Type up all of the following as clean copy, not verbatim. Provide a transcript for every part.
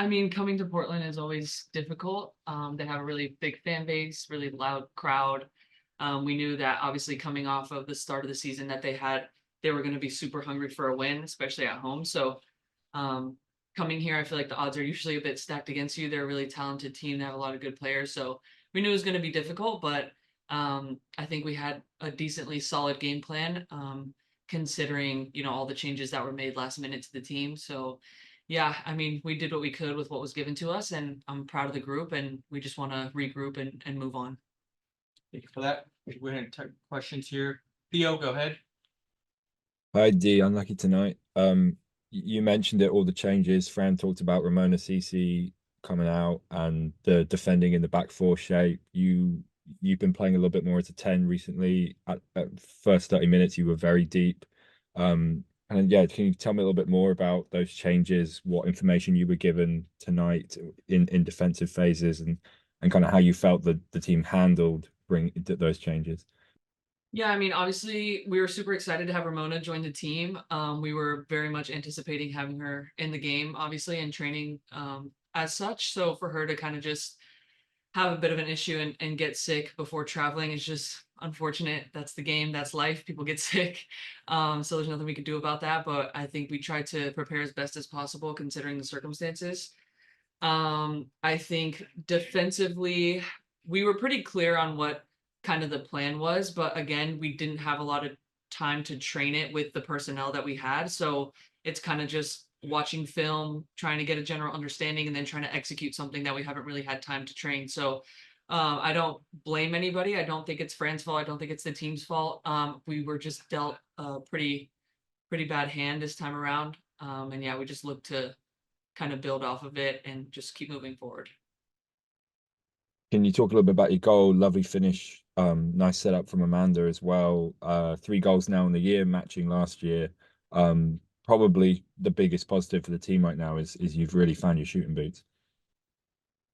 I mean, coming to Portland is always difficult. They have a really big fan base, really loud crowd. We knew that obviously coming off of the start of the season that they were going to be super hungry for a win, especially at home. So um, coming here, I feel like the odds are usually a bit stacked against you. They're a really talented team. They have a lot of good players. So we knew it was going to be difficult, but I think we had a decently solid game plan, considering, all the changes that were made last minute to the team. So yeah, I mean, we did what we could with what was given to us, and I'm proud of the group, and we just want to regroup and move on. Thank you for that. We're going to take questions here. Theo, go ahead. Hi D, unlucky tonight. You mentioned it, all the changes. Fran talked about Ramona Cece coming out and the defending in the back four shape. You've been playing a little bit more as a 10 recently. At first 30 minutes, you were very deep. And yeah, can you tell me a little bit more about those changes, what information you were given tonight in defensive phases and kind of how you felt the team handled those changes? Yeah, I mean, obviously, we were super excited to have Ramona join the team. We were very much anticipating having her in the game, obviously, and training as such. So for her to kind of just have a bit of an issue and get sick before traveling is just unfortunate. That's the game. That's life. People get sick. So there's nothing we could do about that. But I think we tried to prepare as best as possible considering the circumstances. I think defensively, we were pretty clear on what kind of the plan was, but again, we didn't have a lot of time to train it with the personnel that we had. So it's kind of just watching film, trying to get a general understanding, and then trying to execute something that we haven't really had time to train. So I don't blame anybody. I don't think it's Fran's fault. I don't think it's the team's fault. We were just dealt a pretty bad hand this time around. And yeah, we just look to kind of build off of it and just keep moving forward. Can you talk a little bit about your goal? Lovely finish. Nice setup from Amanda as well. 3 goals now in the year, matching last year. Probably the biggest positive for the team right now is you've really found your shooting boots.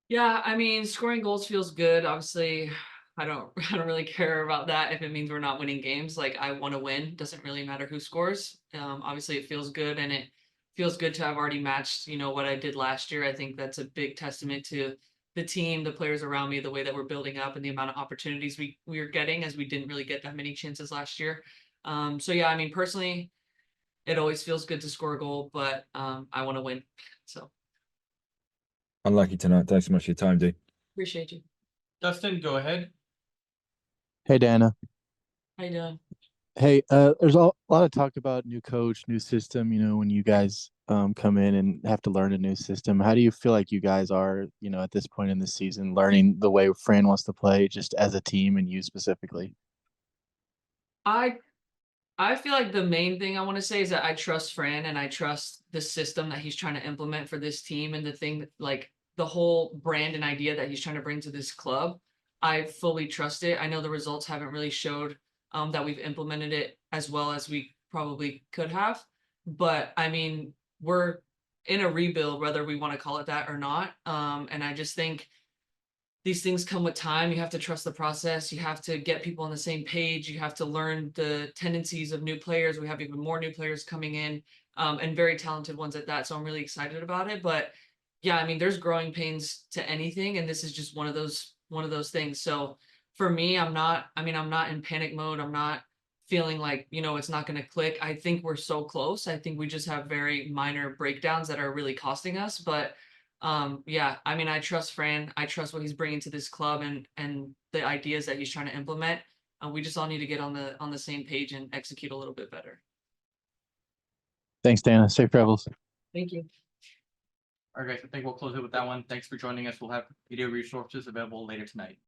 Yeah, I mean, scoring goals feels good. Obviously, I don't I don't really care about that if it means we're not winning games. Like I want to win. Doesn't really matter who scores. Obviously it feels good and it feels good to have already matched, what I did last year. I think that's a big testament to the team, the players around me, the way that we're building up and the amount of opportunities we are getting as we didn't really get that many chances last year. So yeah, I mean, personally, it always feels good to score a goal, but I want to win. So Unlucky tonight. Thanks so much for your time, D. appreciate you. Dustin, go ahead. Hey, Dana. How you doing? Hey, there's a lot of talk about new coach, new system, when you guys come in and have to learn a new system. How do you feel like you guys are, at this point in the season, learning the way Fran wants to play just as a team and you specifically? I I feel like the main thing I want to say is that I trust Fran and I trust the system that he's trying to implement for this team and the thing that, like the whole brand and idea that he's trying to bring to this club. I fully trust it. I know the results haven't really showed that we've implemented it as well as we probably could have, but I mean, we're in a rebuild, whether we want to call it that or not. And I just think these things come with time. You have to trust the process. You have to get people on the same page. You have to learn the tendencies of new players. We have even more new players coming in, and very talented ones at that. So I'm really excited about it. But yeah, I mean, there's growing pains to anything, and this is just one of those things. So for me, I'm not in panic mode. I'm not feeling like, it's not going to click. I think we're so close. I think we just have very minor breakdowns that are really costing us. But yeah, I mean, I trust Fran. I trust what he's bringing to this club and the ideas that he's trying to implement. We just all need to get on the same page and execute a little bit better. Thanks, Dana. Safe travels. Thank you. All right, guys, I think we'll close it with that one. Thanks for joining us. We'll have video resources available later tonight.